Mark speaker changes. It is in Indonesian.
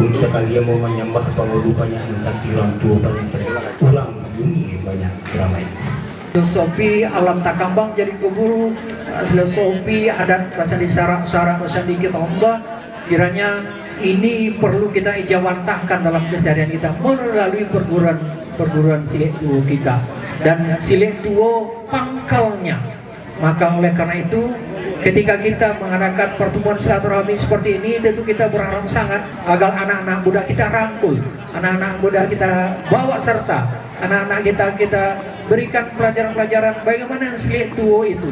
Speaker 1: Kung sekali mau menyembah pengurupanya sakti orang tua banyak ulang dunia banyak ramai.
Speaker 2: Filosofi alam takambang jadi keburu, filosofi adat bahasa disara-sara bahasa dikit Allah, kiranya ini perlu kita ijawantahkan dalam keseharian kita melalui perguruan Silih Tuwo kita, dan Silih Tuwo pangkalnya. Maka oleh karena itu, ketika kita mengadakan pertemuan silaturahmi seperti ini, tentu kita berharap sangat agar anak-anak muda kita rangkul, anak-anak muda kita bawa serta, anak-anak kita berikan pelajaran-pelajaran bagaimana Silih Tuwo itu